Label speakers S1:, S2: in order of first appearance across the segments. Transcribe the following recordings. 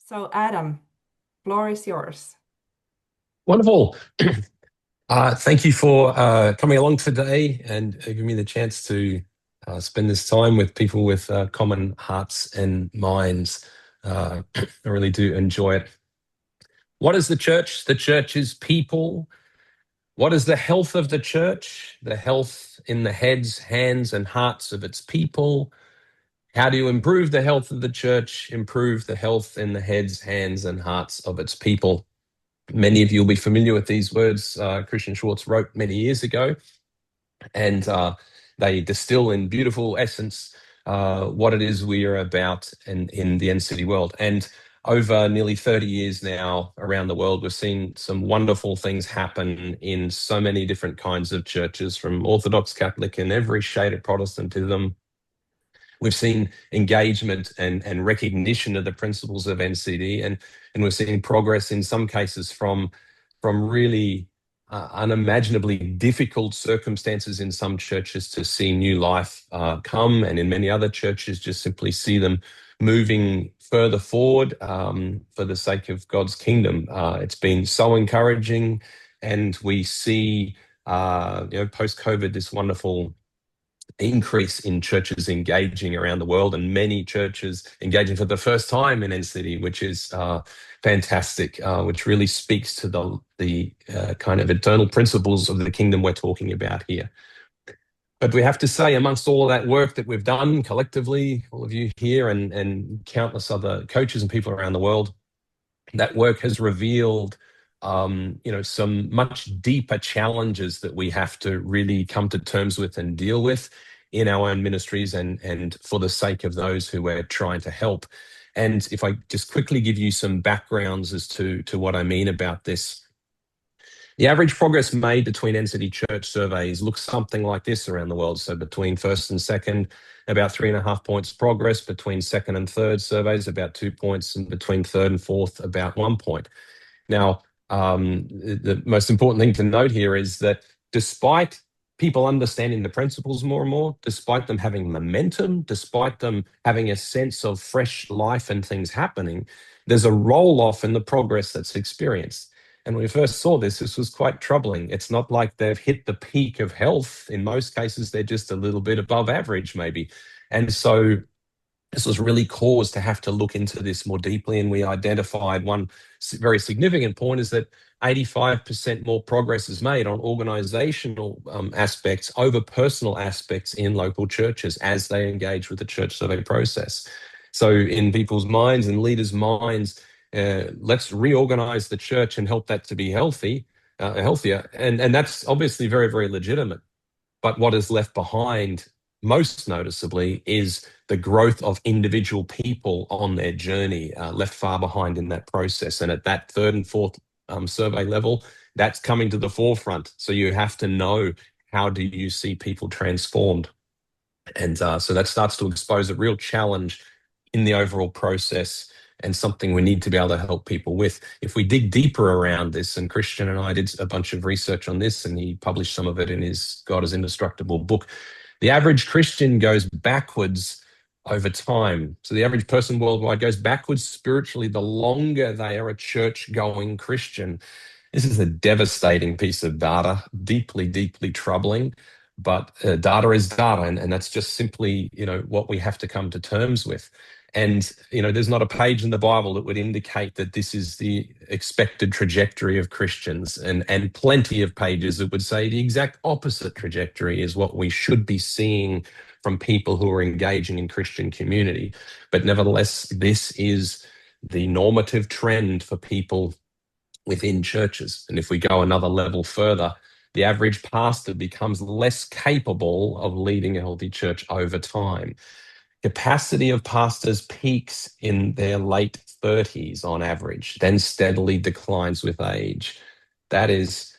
S1: So, Adam, floor is yours.
S2: Wonderful. Thank you for coming along today and giving me the chance to spend this time with people with common hearts and minds. I really do enjoy it. What is the church? The church is people. What is the health of the church? The health in the heads, hands, and hearts of its people. How do you improve the health of the church? Improve the health in the heads, hands, and hearts of its people. Many of you will be familiar with these words. Christian Schwartz wrote many years ago, and they distill in beautiful essence what it is we are about in the NCD world. And over nearly 30 years now around the world, we've seen some wonderful things happen in so many different kinds of churches, from Orthodox Catholic and every shade of Protestantism. We've seen engagement and recognition of the principles of NCD, and we're seeing progress in some cases from really unimaginably difficult circumstances in some churches to see new life come, and in many other churches just simply see them moving further forward for the sake of God's kingdom. It's been so encouraging, and we see, post-COVID, this wonderful increase in churches engaging around the world, and many churches engaging for the first time in NCD, which is fantastic, which really speaks to the kind of eternal principles of the kingdom we're talking about here. But we have to say, amongst all of that work that we've done collectively, all of you here and countless other coaches and people around the world, that work has revealed some much deeper challenges that we have to really come to terms with and deal with in our own ministries and for the sake of those who we're trying to help. And if I just quickly give you some backgrounds as to what I mean about this. The average progress made between NCD church surveys looks something like this around the world. So between first and second, about 3.5 points progress. Between second and third surveys, about 2 points. And between third and fourth, about 1 point. Now, the most important thing to note here is that despite people understanding the principles more and more, despite them having momentum, despite them having a sense of fresh life and things happening, there's a roll-off in the progress that's experienced. And when we first saw this was quite troubling. It's not like they've hit the peak of health. In most cases, they're just a little bit above average, maybe. And so this was really cause to have to look into this more deeply. And we identified one very significant point is that 85% more progress is made on organizational aspects over personal aspects in local churches as they engage with the church survey process. So in people's minds and leaders' minds, let's reorganize the church and help that to be healthier. And that's obviously very, very legitimate. But what is left behind, most noticeably, is the growth of individual people on their journey, left far behind in that process. And at that third and fourth survey level, that's coming to the forefront. So you have to know, how do you see people transformed? And so that starts to expose a real challenge in the overall process, and something we need to be able to help people with. If we dig deeper around this, and Christian and I did a bunch of research on this, and he published some of it in his God is Indestructible book, the average Christian goes backwards over time. So the average person worldwide goes backwards spiritually the longer they are a church-going Christian. This is a devastating piece of data, deeply, deeply troubling. But data is data, and that's just simply, what we have to come to terms with. And, there's not a page in the Bible that would indicate that this is the expected trajectory of Christians, and plenty of pages that would say the exact opposite trajectory is what we should be seeing from people who are engaging in Christian community. But nevertheless, this is the normative trend for people within churches. And if we go another level further, the average pastor becomes less capable of leading a healthy church over time. Capacity of pastors peaks in their late 30s on average, then steadily declines with age. That is,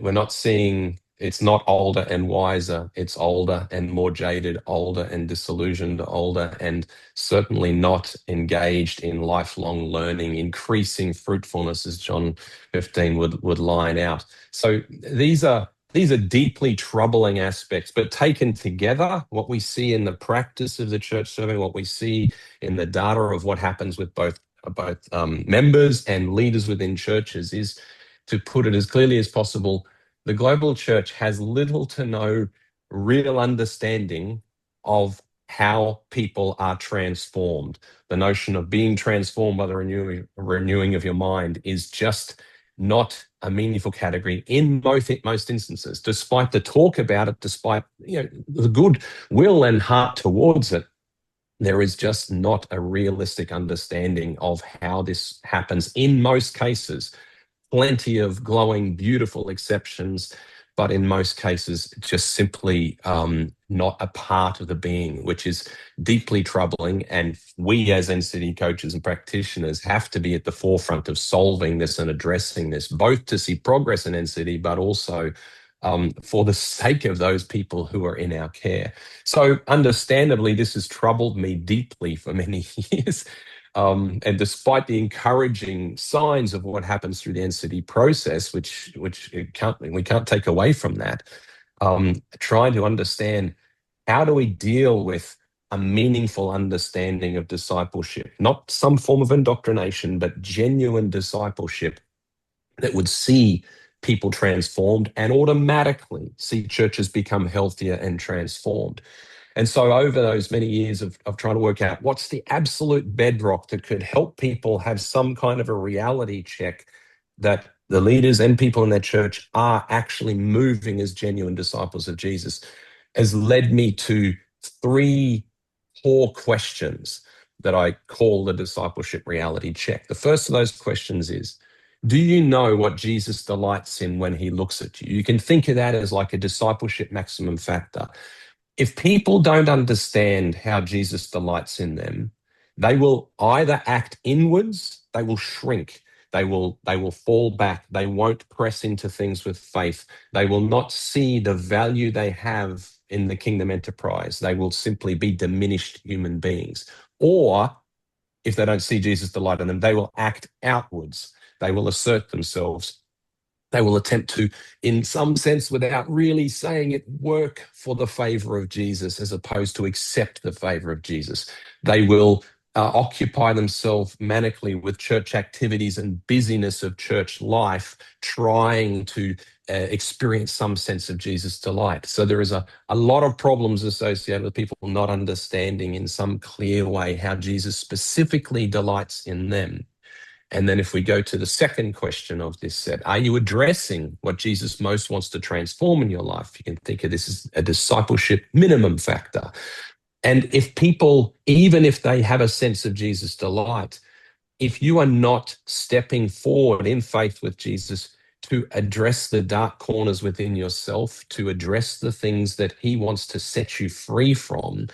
S2: we're not seeing, it's not older and wiser, it's older and more jaded, older and disillusioned, older and certainly not engaged in lifelong learning, increasing fruitfulness, as John 15 would line out. So these are deeply troubling aspects, but taken together, what we see in the practice of the church survey, what we see in the data of what happens with both members and leaders within churches is to put it as clearly as possible. The global church has little to no real understanding of how people are transformed. The notion of being transformed by the renewing of your mind is just not a meaningful category in most instances, despite the talk about it, despite the good will and heart towards it. There is just not a realistic understanding of how this happens in most cases. Plenty of glowing, beautiful exceptions, but in most cases, just simply not a part of the being, which is deeply troubling. And we as NCD coaches and practitioners have to be at the forefront of solving this and addressing this, both to see progress in NCD, but also for the sake of those people who are in our care. So understandably, this has troubled me deeply for many years. And despite the encouraging signs of what happens through the NCD process, which we can't take away from that, trying to understand how do we deal with a meaningful understanding of discipleship, not some form of indoctrination, but genuine discipleship that would see people transformed and automatically see churches become healthier and transformed. And so over those many years of trying to work out what's the absolute bedrock that could help people have some kind of a reality check that the leaders and people in their church are actually moving as genuine disciples of Jesus, has led me to three core questions that I call the discipleship reality check. The first of those questions is, do you know what Jesus delights in when he looks at you? You can think of that as like a discipleship maximum factor. If people don't understand how Jesus delights in them, they will either act inwards, they will shrink, they will fall back, they won't press into things with faith, they will not see the value they have in the kingdom enterprise, they will simply be diminished human beings. Or if they don't see Jesus delight in them, they will act outwards, they will assert themselves. They will attempt to, in some sense, without really saying it, work for the favor of Jesus as opposed to accept the favor of Jesus. They will occupy themselves manically with church activities and busyness of church life, trying to experience some sense of Jesus' delight. So there is a lot of problems associated with people not understanding in some clear way how Jesus specifically delights in them. And then if we go to the second question of this set, are you addressing what Jesus most wants to transform in your life? You can think of this as a discipleship minimum factor. And if people, even if they have a sense of Jesus' delight, if you are not stepping forward in faith with Jesus to address the dark corners within yourself, to address the things that he wants to set you free from,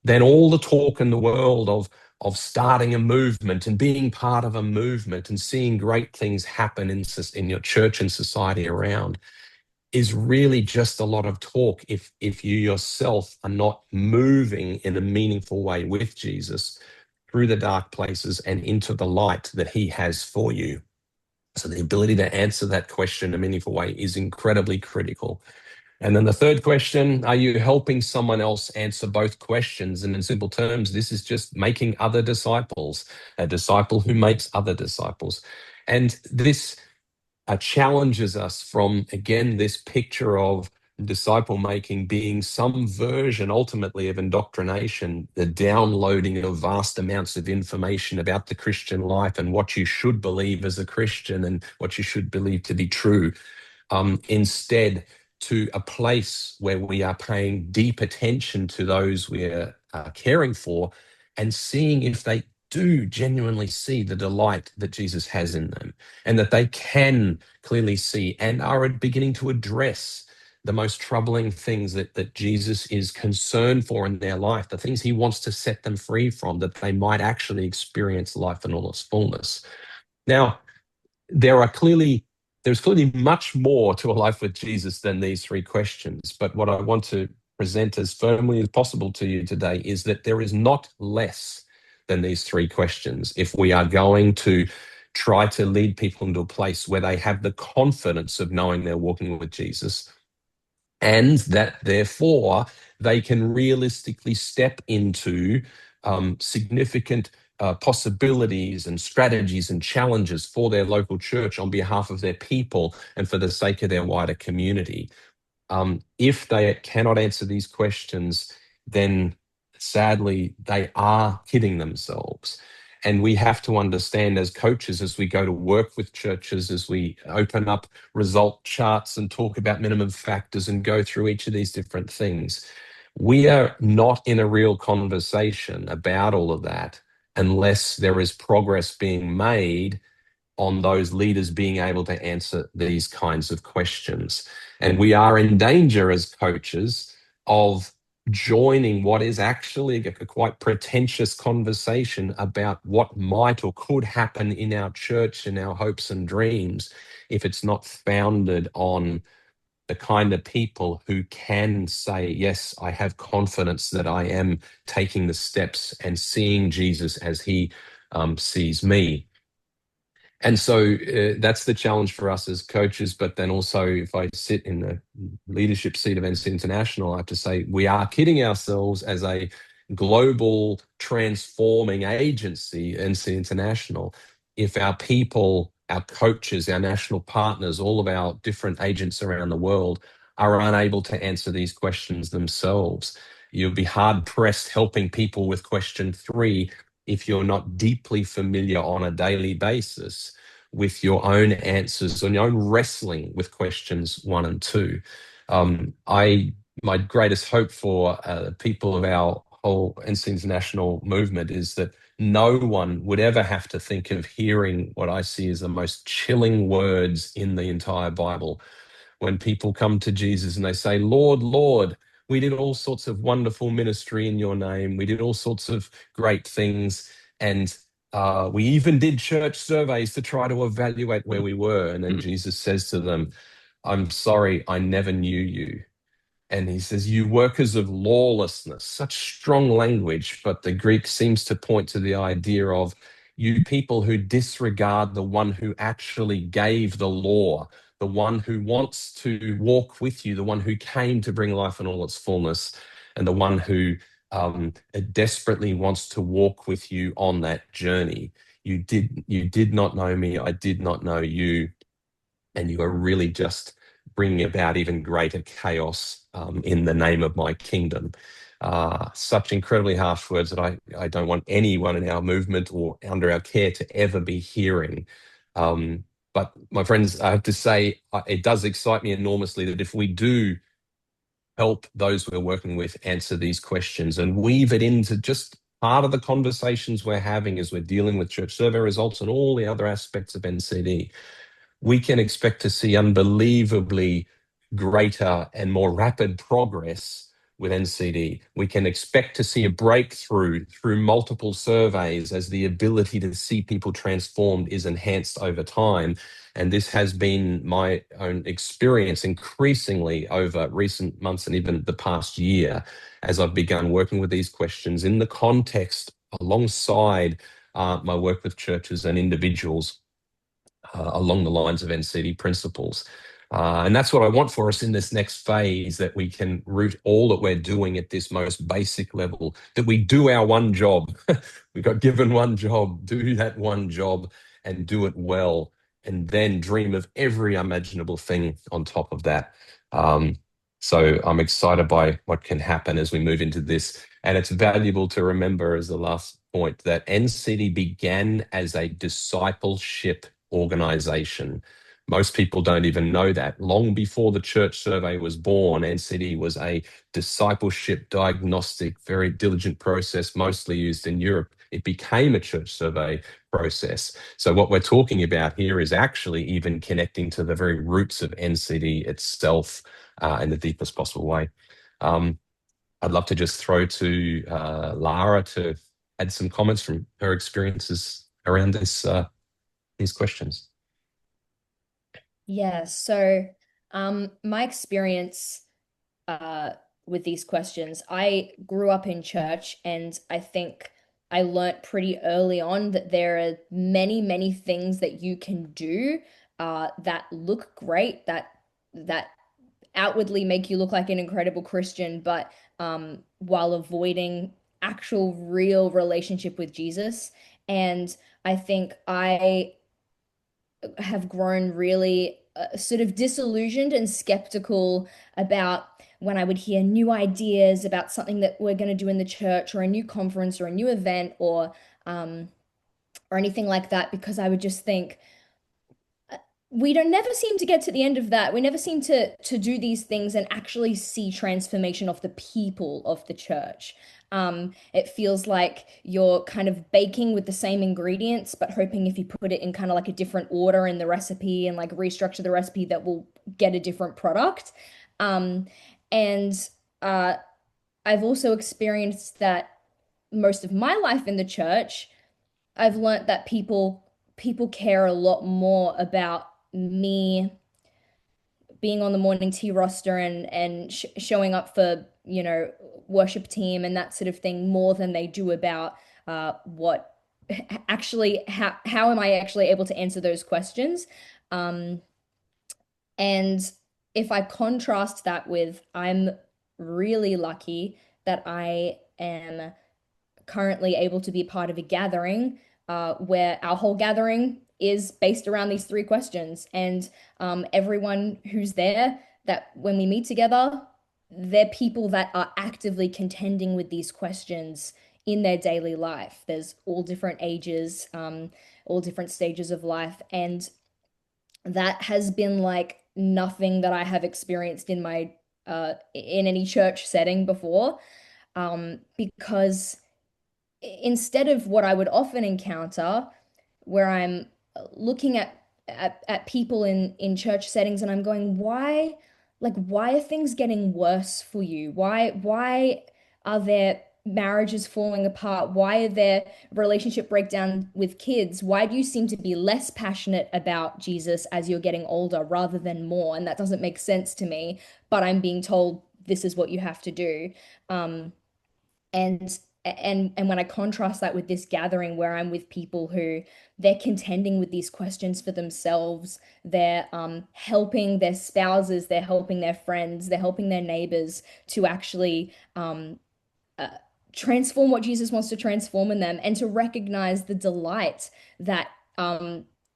S2: then all the talk in the world of starting a movement and being part of a movement and seeing great things happen in your church and society around is really just a lot of talk if you yourself are not moving in a meaningful way with Jesus through the dark places and into the light that he has for you. So the ability to answer that question in a meaningful way is incredibly critical. And then the third question, are you helping someone else answer both questions? And in simple terms, this is just making other disciples, a disciple who makes other disciples. And this challenges us from, again, this picture of disciple making being some version ultimately of indoctrination, the downloading of vast amounts of information about the Christian life and what you should believe as a Christian and what you should believe to be true. Instead, to a place where we are paying deep attention to those we're caring for and seeing if they do genuinely see the delight that Jesus has in them and that they can clearly see and are beginning to address the most troubling things that Jesus is concerned for in their life, the things he wants to set them free from, that they might actually experience life in all its fullness. Now, there's clearly much more to a life with Jesus than these three questions. But what I want to present as firmly as possible to you today is that there is not less than these three questions if we are going to try to lead people into a place where they have the confidence of knowing they're walking with Jesus, and that therefore they can realistically step into significant possibilities and strategies and challenges for their local church on behalf of their people and for the sake of their wider community. If they cannot answer these questions, then sadly, they are kidding themselves. And we have to understand as coaches, as we go to work with churches, as we open up result charts and talk about minimum factors and go through each of these different things, we are not in a real conversation about all of that unless there is progress being made on those leaders being able to answer these kinds of questions. And we are in danger as coaches of joining what is actually a quite pretentious conversation about what might or could happen in our church and our hopes and dreams if it's not founded on the kind of people who can say, yes, I have confidence that I am taking the steps and seeing Jesus as he sees me. And so that's the challenge for us as coaches. But then also, if I sit in the leadership seat of NCD International, I have to say we are kidding ourselves as a global transforming agency, NCD International, if our people, our coaches, our national partners, all of our different agents around the world are unable to answer these questions themselves. You'll be hard pressed helping people with question 3 if you're not deeply familiar on a daily basis with your own answers and your own wrestling with questions 1 and 2. My greatest hope for people of our whole NC International movement is that no one would ever have to think of hearing what I see as the most chilling words in the entire Bible when people come to Jesus and they say, Lord, Lord, we did all sorts of wonderful ministry in your name. We did all sorts of great things. And we even did church surveys to try to evaluate where we were. And then Jesus says to them, I'm sorry, I never knew you. And he says, you workers of lawlessness, such strong language, but the Greek seems to point to the idea of you people who disregard the one who actually gave the law, the one who wants to walk with you, the one who came to bring life in all its fullness, and the one who desperately wants to walk with you on that journey. You did not know me, I did not know you, and you are really just bringing about even greater chaos in the name of my kingdom. Such incredibly harsh words that I don't want anyone in our movement or under our care to ever be hearing. But my friends, I have to say, it does excite me enormously that if we do help those we're working with answer these questions and weave it into just part of the conversations we're having as we're dealing with church survey results and all the other aspects of NCD, we can expect to see unbelievably greater and more rapid progress with NCD. We can expect to see a breakthrough through multiple surveys as the ability to see people transformed is enhanced over time. And this has been my own experience increasingly over recent months and even the past year as I've begun working with these questions in the context alongside my work with churches and individuals along the lines of NCD principles. And that's what I want for us in this next phase, that we can root all that we're doing at this most basic level, that we do our one job. We got given one job, do that one job and do it well, and then dream of every imaginable thing on top of that. So I'm excited by what can happen as we move into this. And it's valuable to remember as the last point that NCD began as a discipleship organization. Most people don't even know that. Long before the church survey was born, NCD was a discipleship diagnostic, very diligent process, mostly used in Europe. It became a church survey process. So what we're talking about here is actually even connecting to the very roots of NCD itself in the deepest possible way. I'd love to just throw to Lara to add some comments from her experiences around these questions.
S3: Yeah, so my experience with these questions, I grew up in church, and I think I learnt pretty early on that there are many, many things that you can do that look great, that outwardly make you look like an incredible Christian, but while avoiding actual real relationship with Jesus. And I think I have grown really sort of disillusioned and skeptical about when I would hear new ideas about something that we're going to do in the church, or a new conference, or a new event, um, or anything like that, because I would just think, we don't never seem to get to the end of that. We never seem to do these things and actually see transformation of the people of the church. It feels like you're kind of baking with the same ingredients, but hoping if you put it in kind of like a different order in the recipe and like restructure the recipe, that will get a different product. Um, and uh, I've also experienced that most of my life in the church. I've learnt that people care a lot more about me being on the morning tea roster and sh showing up for, worship team and that sort of thing, more than they do about what actually, how am I actually able to answer those questions? Um, and if I contrast that with, I'm really lucky that I am currently able to be part of a gathering where our whole gathering is based around these three questions. And everyone who's there, that when we meet together, they're people that are actively contending with these questions in their daily life. There's all different ages, all different stages of life. And that has been like nothing that I have experienced in my in any church setting before. Because instead of what I would often encounter, where I'm looking at people in church settings and I'm going, why are things getting worse for you? Why are there marriages falling apart? Why are there relationship breakdown with kids? Why do you seem to be less passionate about Jesus as you're getting older rather than more? And that doesn't make sense to me, but I'm being told this is what you have to do. Um, and when I contrast that with this gathering where I'm with people who, they're contending with these questions for themselves, they're helping their spouses, they're helping their friends, they're helping their neighbors to actually uh, transform what Jesus wants to transform in them, and to recognize the delight that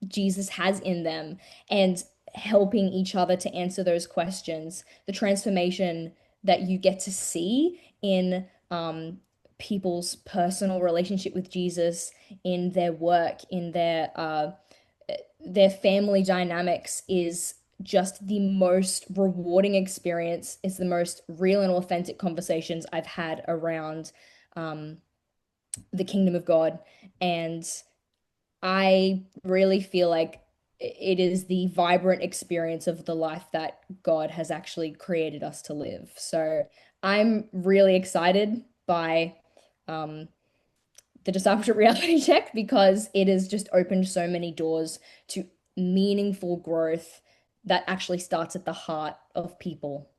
S3: Jesus has in them, and helping each other to answer those questions, the transformation that you get to see in people's personal relationship with Jesus, in their work, in their family dynamics, is just the most rewarding experience. It's the most real and authentic conversations I've had around um, the kingdom of God. And I really feel like it is the vibrant experience of the life that God has actually created us to live. So I'm really excited by um, the Discipleship Reality Check, because it has just opened so many doors to meaningful growth that actually starts at the heart of people.